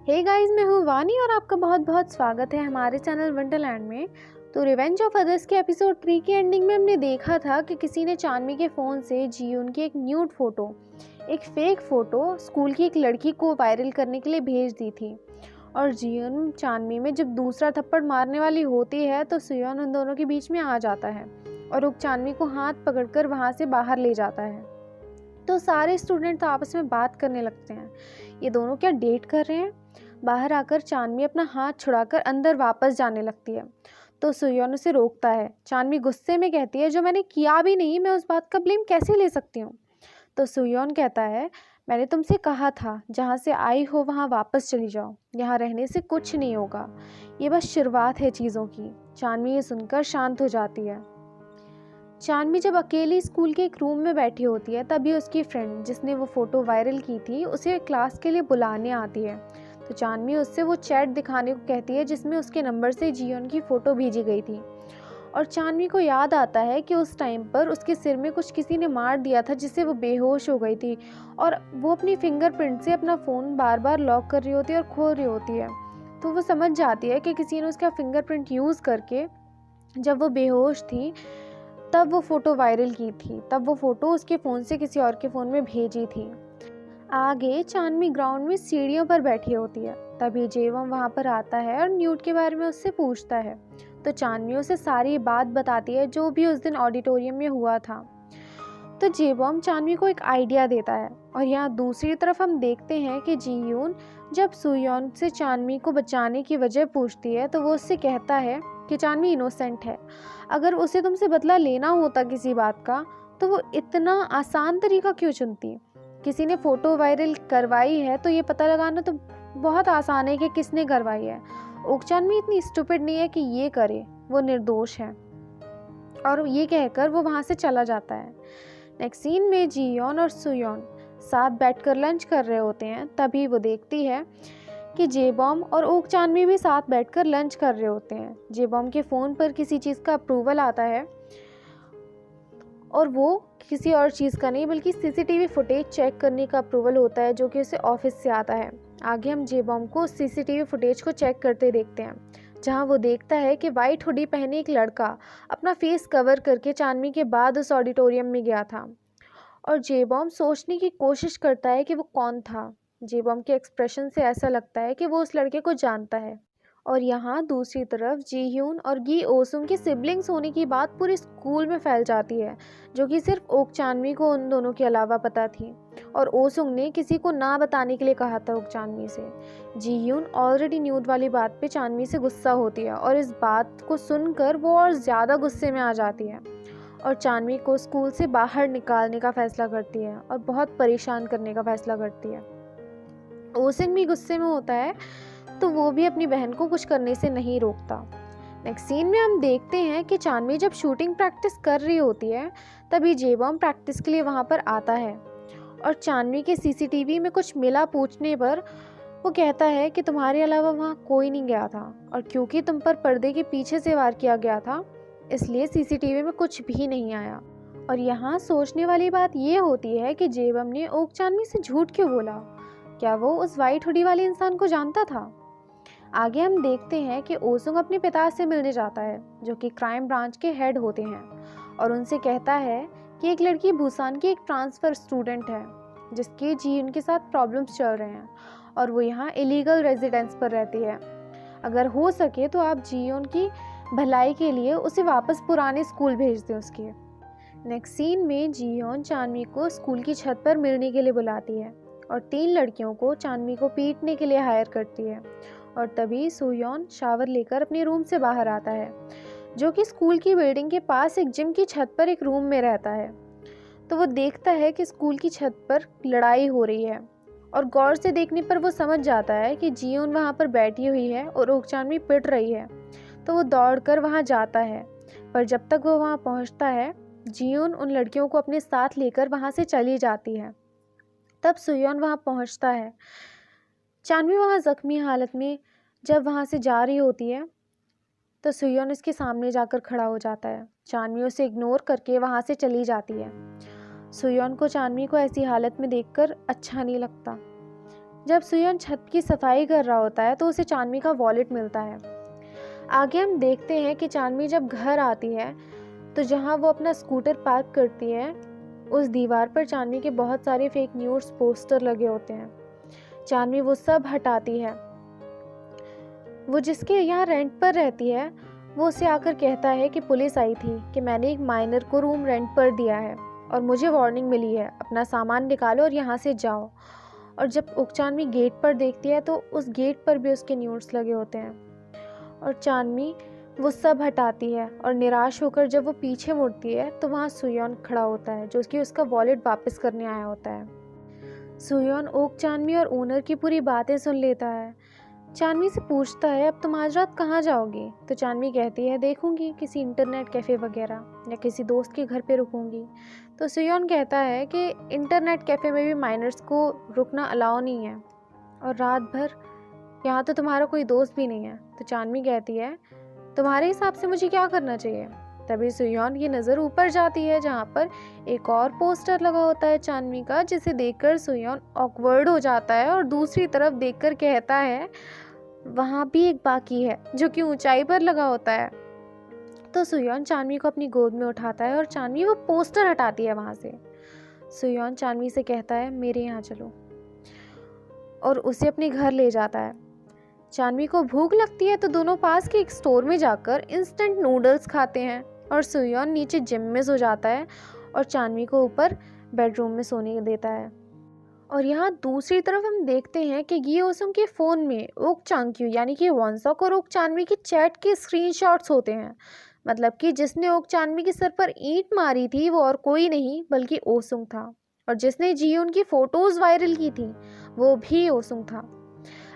Hey guys, मैं हूँ वानी और आपका बहुत बहुत स्वागत है हमारे चैनल वंडरलैंड में। तो रिवेंज ऑफ अदर्स के एपिसोड 3 की एंडिंग में हमने देखा था कि किसी ने चांदनी के फ़ोन से जीयून की एक न्यूड फ़ोटो, एक फ़ेक फ़ोटो स्कूल की एक लड़की को वायरल करने के लिए भेज दी थी। और जीयून चांदनी में जब दूसरा थप्पड़ मारने वाली होती है तो सुयोन उन दोनों के बीच में आ जाता है और उक चांदनी को हाथ पकड़कर वहाँ से बाहर ले जाता है। तो सारे स्टूडेंट तो आपस में बात करने लगते हैं, ये दोनों क्या डेट कर रहे हैं। बाहर आकर चांदनी अपना हाथ छुड़ाकर अंदर वापस जाने लगती है तो सुयोन उसे रोकता है। चांदनी गुस्से में कहती है, जो मैंने किया भी नहीं, मैं उस बात का ब्लेम कैसे ले सकती हूँ। तो सुयोन कहता है, मैंने तुमसे कहा था जहाँ से आई हो वहाँ वापस चली जाओ, यहाँ रहने से कुछ नहीं होगा, ये बस शुरुआत है चीज़ों की। चांदनी ये सुनकर शांत हो जाती है। चांदनी जब अकेली स्कूल के एक रूम में बैठी होती है तभी उसकी फ्रेंड जिसने वो फ़ोटो वायरल की थी उसे क्लास के लिए बुलाने आती है। तो चांदनी उससे वो चैट दिखाने को कहती है जिसमें उसके नंबर से जीवन की फ़ोटो भेजी गई थी। और चांदनी को याद आता है कि उस टाइम पर उसके सिर में कुछ किसी ने मार दिया था जिससे वो बेहोश हो गई थी और वो अपनी फिंगरप्रिंट से अपना फ़ोन बार बार लॉक कर रही होती है और खोल रही होती है। तो वो समझ जाती है कि किसी ने उसका फिंगरप्रिंट यूज़ करके जब वो बेहोश थी तब वो फ़ोटो वायरल की थी, तब वो फ़ोटो उसके फ़ोन से किसी और के फ़ोन में भेजी थी। आगे चांदनी ग्राउंड में सीढ़ियों पर बैठी होती है, तभी जेवम वहाँ पर आता है और न्यूट के बारे में उससे पूछता है। तो चांदनी उसे सारी बात बताती है जो भी उस दिन ऑडिटोरियम में हुआ था। तो जेबॉम चांदनी को एक आइडिया देता है और यहाँ दूसरी तरफ हम देखते हैं कि जीयून जब सुयोन से चांदनी को बचाने की वजह पूछती है तो वो उससे कहता है कि चांदनी इनोसेंट है। अगर उसे तुमसे बदला लेना होता किसी बात का तो वो इतना आसान तरीका क्यों चुनती। किसी ने फ़ोटो वायरल करवाई है तो ये पता लगाना तो बहुत आसान है कि किसने करवाई है। ओकचानमी इतनी स्टूपिड नहीं है कि ये करे, वो निर्दोष है। और ये कहकर वो वहाँ से चला जाता है। नेक्स्ट सीन में जीयोन और सुयोन साथ बैठकर लंच कर रहे होते हैं, तभी वो देखती है कि जेबॉम और ओक चांदनी भी साथ बैठकर लंच कर रहे होते हैं। जेबॉम के फ़ोन पर किसी चीज़ का अप्रूवल आता है और वो किसी और चीज़ का नहीं बल्कि सीसीटीवी फुटेज चेक करने का अप्रूवल होता है जो कि उसे ऑफिस से आता है। आगे हम जेबॉम को सीसीटीवी फुटेज को चेक करते देखते हैं जहां वो देखता है कि वाइट हुडी पहने एक लड़का अपना फेस कवर करके चांदनी के बाद उस ऑडिटोरियम में गया था। और जेबॉम सोचने की कोशिश करता है कि वो कौन था। जेबॉम के एक्सप्रेशन से ऐसा लगता है कि वो उस लड़के को जानता है। और यहाँ दूसरी तरफ जीह्यून और गी ओसुंग के सिबलिंग्स होने की बात पूरे स्कूल में फैल जाती है, जो कि सिर्फ ओक चांदनी को उन दोनों के अलावा पता थी। और ओसुंग ने किसी को ना बताने के लिए कहा था ओक चांदनी से। जीह्यून ऑलरेडी न्यूड वाली बात पे चांदनी से गुस्सा होती है और इस बात को सुनकर वो और ज़्यादा गुस्से में आ जाती है और चांदनी को स्कूल से बाहर निकालने का फैसला करती है और बहुत परेशान करने का फैसला करती है। ओसिंग भी गुस्से में होता है तो वो भी अपनी बहन को कुछ करने से नहीं रोकता। नेक्स्ट सीन में हम देखते हैं कि चांदनी जब शूटिंग प्रैक्टिस कर रही होती है तभी जेबॉम प्रैक्टिस के लिए वहाँ पर आता है और चांदनी के सीसीटीवी में कुछ मिला पूछने पर वो कहता है कि तुम्हारे अलावा वहाँ कोई नहीं गया था और क्योंकि तुम पर पर्दे के पीछे से वार किया गया था इसलिए सीसीटीवी में कुछ भी नहीं आया। और यहाँ सोचने वाली बात ये होती है कि जेबम ने ओक चांदनी से झूठ क्यों बोला। क्या वो उस वाइट हुडी वाले इंसान को जानता था। आगे हम देखते हैं कि ओसुंग अपने पिता से मिलने जाता है जो कि क्राइम ब्रांच के हेड होते हैं और उनसे कहता है कि एक लड़की बुसान की एक ट्रांसफ़र स्टूडेंट है जिसके जी उनके साथ प्रॉब्लम्स चल रहे हैं और वो यहाँ इलीगल रेजिडेंस पर रहती है। अगर हो सके तो आप जीयोन की भलाई के लिए उसे वापस पुराने स्कूल भेज दें उसके। नेक्स्ट सीन में जीयोन चांदनी को स्कूल की छत पर मिलने के लिए बुलाती है और 3 लड़कियों को चांदनी को पीटने के लिए हायर करती है। और तभी सुयोन शावर लेकर अपने रूम से बाहर आता है जो कि स्कूल की बिल्डिंग के पास एक जिम की छत पर एक रूम में रहता है। तो वो देखता है कि स्कूल की छत पर लड़ाई हो रही है और गौर से देखने पर वो समझ जाता है कि जीयोन वहाँ पर बैठी हुई है और ओकचानमी पिट रही है। तो वो दौड़कर वहाँ जाता है पर जब तक वो वहाँ पहुँचता है जीयोन उन लड़कियों को अपने साथ लेकर वहाँ से चली जाती है। तब सुयोन वहाँ पहुँचता है। चांदनी वहाँ ज़ख्मी हालत में जब वहाँ से जा रही होती है तो सुयोन उसके सामने जाकर खड़ा हो जाता है। चांदनी उसे इग्नोर करके वहाँ से चली जाती है। सुयोन को चांदनी को ऐसी हालत में देखकर अच्छा नहीं लगता। जब सुयन छत की सफाई कर रहा होता है तो उसे चांदनी का वॉलेट मिलता है। आगे हम देखते हैं कि चांदनी जब घर आती है तो जहाँ वो अपना स्कूटर पार्क करती है उस दीवार पर चांदनी के बहुत सारे फेक न्यूज़ पोस्टर लगे होते हैं। चांदनी वो सब हटाती है। वो जिसके यहाँ रेंट पर रहती है वो उसे आकर कहता है कि पुलिस आई थी कि मैंने एक माइनर को रूम रेंट पर दिया है और मुझे वार्निंग मिली है, अपना सामान निकालो और यहाँ से जाओ। और जब चांदनी गेट पर देखती है तो उस गेट पर भी उसके न्यूज़ लगे होते हैं। और चांदनी वो सब हटाती है और निराश होकर जब वो पीछे मुड़ती है तो वहाँ सुयोन खड़ा होता है जो कि उसका वॉलेट वापस करने आया होता है। सुयोन ओक चांदनी और ओनर की पूरी बातें सुन लेता है। चांदनी से पूछता है अब तुम आज रात कहाँ जाओगी? तो चांदनी कहती है देखूंगी किसी इंटरनेट कैफ़े वगैरह या किसी दोस्त के घर पे रुकूंगी। तो सुयोन कहता है कि इंटरनेट कैफ़े में भी माइनर्स को रुकना अलाउ नहीं है और रात भर यहाँ तो तुम्हारा कोई दोस्त भी नहीं है। तो चांदनी कहती है तुम्हारे हिसाब से मुझे क्या करना चाहिए? तभी सुयोन की नज़र ऊपर जाती है जहाँ पर एक और पोस्टर लगा होता है चांदनी का, जिसे देखकर सुयोन ऑकवर्ड हो जाता है और दूसरी तरफ देखकर कहता है वहाँ भी एक बाकी है जो कि ऊंचाई पर लगा होता है। तो सुयोन चांदनी को अपनी गोद में उठाता है और चांदनी वो पोस्टर हटाती है वहाँ से। सुयोन चांदनी से कहता है मेरे यहाँ चलो और उसे अपने घर ले जाता है। चांदनी को भूख लगती है तो दोनों पास के एक स्टोर में जाकर इंस्टेंट नूडल्स खाते हैं और सुयोन नीचे जिम में सो जाता है और चांदनी को ऊपर बेडरूम में सोने देता है। और यहाँ दूसरी तरफ हम देखते हैं कि ये ओसुम के फ़ोन में ओक चांग्क्यू यानी कि वॉन्सॉक और ओक चांदनी की चैट के स्क्रीनशॉट्स होते हैं। मतलब कि जिसने ओक चांदनी के सर पर ईंट मारी थी वो और कोई नहीं बल्कि ओसुंग था, और जिसने जियोन की फ़ोटोज़ वायरल की थी वो भी ओसुंग था।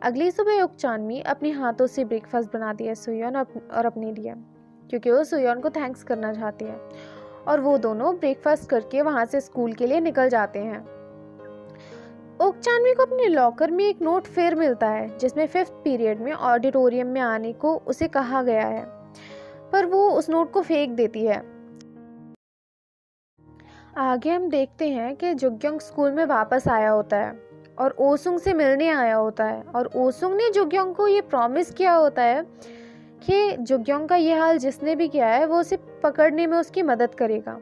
अगली सुबह ओक चांदनी अपने हाथों से ब्रेकफास्ट बनाती है सुयोन और अपने लिए, क्योंकि वो सुयोन को थैंक्स करना चाहती है। और वो दोनों ब्रेकफास्ट करके वहाँ से स्कूल के लिए निकल जाते हैं। ओक चांदनी को अपने लॉकर में एक नोट फिर मिलता है जिसमें 5th पीरियड में ऑडिटोरियम में आने को उसे कहा गया है, पर वो उस नोट को फेंक देती है। आगे हम देखते हैं कि जुग्योंग स्कूल में वापस आया होता है और ओसुंग से मिलने आया होता है, और ओसुंग ने जुग्योंग को ये प्रॉमिस किया होता है कि जुग्योंग का ये हाल जिसने भी किया है वो उसे पकड़ने में उसकी मदद करेगा।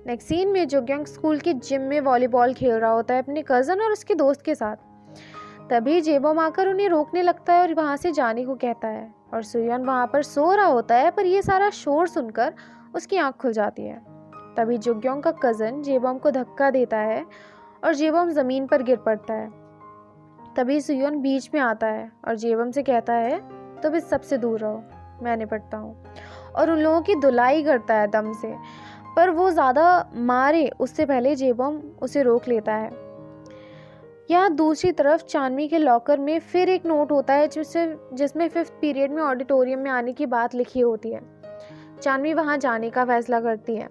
नेक्स्ट सीन में जुग्योंग स्कूल के जिम में वॉलीबॉल खेल रहा होता है अपने कज़न और उसके दोस्त के साथ। तभी जेबोम आकर उन्हें रोकने लगता है और वहाँ से जाने को कहता है, और सुयोन वहाँ पर सो रहा होता है, पर ये सारा शोर सुनकर उसकी आँख खुल जाती है। तभी जुग्योंग का कज़न जेबोम को धक्का देता है और जेबोम ज़मीन पर गिर पड़ता है। तभी सुयोन बीच में आता है और जेबोम से कहता है तुम इस सबसे दूर रहो, मैं निपटता हूँ, और उन लोगों की धुलाई करता है दम से, पर वो ज़्यादा मारे उससे पहले जेबोम उसे रोक लेता है। यहाँ दूसरी तरफ चांदनी के लॉकर में फिर एक नोट होता है जिसमें 5th पीरियड में ऑडिटोरियम में आने की बात लिखी होती है। चांदनी वहाँ जाने का फैसला करती है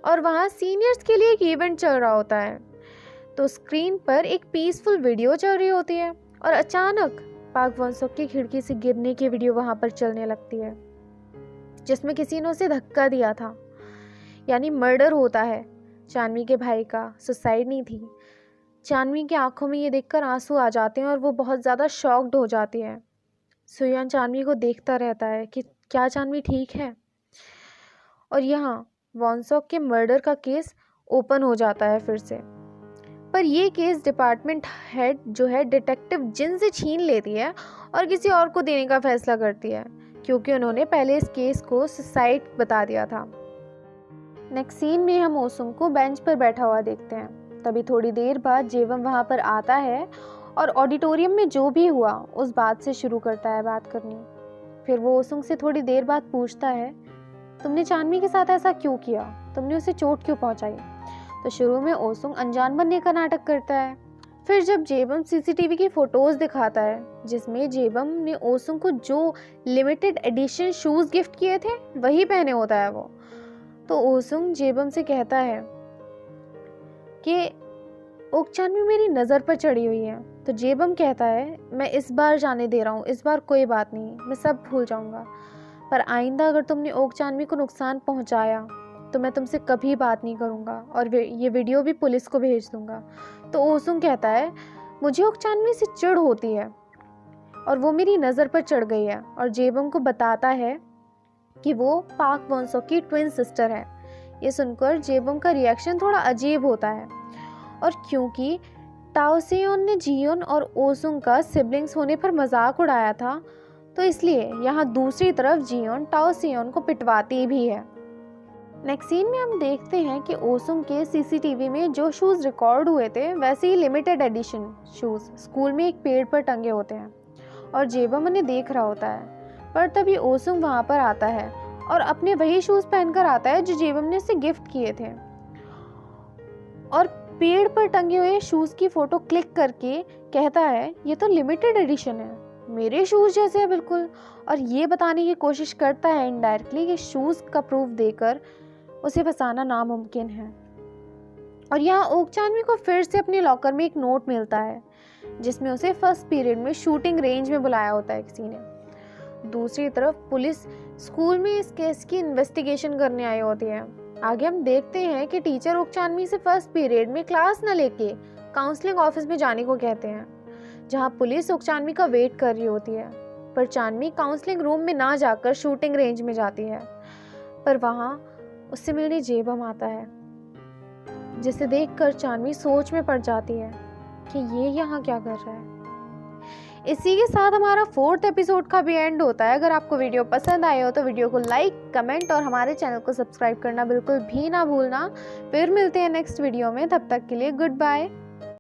और वहाँ सीनियर्स के लिए एक इवेंट चल रहा होता है। तो स्क्रीन पर एक पीसफुल वीडियो चल रही होती है और अचानक पाक वॉन्सॉक की खिड़की से गिरने की वीडियो वहाँ पर चलने लगती है, जिसमें किसी ने उसे धक्का दिया था, यानी मर्डर होता है। चांदनी के भाई का, सुसाइड नहीं थी। चांदनी की आंखों में ये देखकर आंसू आ जाते हैं और वो बहुत ज़्यादा शॉक्ड हो जाती है। सुयोन चांदनी को देखता रहता है कि क्या चांदनी ठीक है। और यहाँ वॉन्सॉक के मर्डर का केस ओपन हो जाता है फिर से, पर ये केस डिपार्टमेंट हेड जो है डिटेक्टिव जिन से छीन लेती है और किसी और को देने का फैसला करती है, क्योंकि उन्होंने पहले इस केस को सुसाइड बता दिया था। नेक्स्ट सीन में हम ओसुंग को बेंच पर बैठा हुआ देखते हैं। तभी थोड़ी देर बाद जेवम वहाँ पर आता है और ऑडिटोरियम में जो भी हुआ उस बात से शुरू करता है बात करनी। फिर वो ओसुंग से थोड़ी देर बाद पूछता है तुमने चांदनी के साथ ऐसा क्यों किया, तुमने उसे चोट क्यों पहुँचाई। तो शुरू में ओसुंग अनजान बनने का नाटक करता है। फिर जब जेबम सीसीटीवी की फ़ोटोज़ दिखाता है जिसमें जेबम ने ओसुंग को जो लिमिटेड एडिशन शूज़ गिफ्ट किए थे वही पहने होता है वो, तो ओसुंग जेबम से कहता है कि ओक चांदनी मेरी नज़र पर चढ़ी हुई है। तो जेबम कहता है मैं इस बार जाने दे रहा हूँ, इस बार कोई बात नहीं, मैं सब भूल जाऊँगा, पर आइंदा अगर तुमने ओक चांदनी को नुकसान पहुँचाया तो मैं तुमसे कभी बात नहीं करूँगा और ये वीडियो भी पुलिस को भेज दूँगा। तो ओसुंग कहता है मुझे ओकचानवी से चिढ़ होती है और वो मेरी नज़र पर चढ़ गई है और जेबम को बताता है कि वो पाक वॉन्सो की ट्विन सिस्टर है। ये सुनकर जेबम का रिएक्शन थोड़ा अजीब होता है और क्योंकि ताओसेयोन ने जियोन और ओसुंग का सिबलिंग्स होने पर मजाक उड़ाया था, तो इसलिए यहाँ दूसरी तरफ जियोन ताओसेयोन को पिटवाती भी है। नेक्स्ट सीन में हम देखते हैं कि ओसुंग के सीसीटीवी में जो शूज़ रिकॉर्ड हुए थे वैसे ही लिमिटेड एडिशन शूज़ स्कूल में एक पेड़ पर टंगे होते हैं और जेबम उन्हें देख रहा होता है। पर तभी ओसुंग वहाँ पर आता है और अपने वही शूज़ पहनकर आता है जो जेबम ने उसे गिफ्ट किए थे और पेड़ पर टंगे हुए शूज़ की फ़ोटो क्लिक करके कहता है ये तो लिमिटेड एडिशन है, मेरे शूज़ जैसे है बिल्कुल। और ये बताने की कोशिश करता है इनडायरेक्टली कि शूज़ का प्रूफ देकर उसे फंसाना नामुमकिन है। और यहाँ ओकचानवी को फिर से अपने लॉकर में एक नोट मिलता है जिसमें उसे फर्स्ट पीरियड में शूटिंग रेंज में बुलाया होता है किसी ने। दूसरी तरफ पुलिस स्कूल में इस केस की इन्वेस्टिगेशन करने आई होती है। आगे हम देखते हैं कि टीचर ओकचानवी से फर्स्ट पीरियड में क्लास न लेके काउंसलिंग ऑफिस में जाने को कहते हैं, जहां पुलिस ओकचानवी का वेट कर रही होती है। पर चानवी काउंसलिंग रूम में ना जाकर शूटिंग रेंज में जाती है, पर वहां उससे मिलने जेबम आता है, जिसे देखकर चानवी सोच में पड़ जाती है कि ये यहाँ क्या कर रहा है। इसी के साथ हमारा 4th एपिसोड का भी एंड होता है। अगर आपको वीडियो पसंद आए हो तो वीडियो को लाइक, कमेंट और हमारे चैनल को सब्सक्राइब करना बिल्कुल भी ना भूलना। फिर मिलते हैं नेक्स्ट वीडियो में, तब तक के लिए गुड बाय।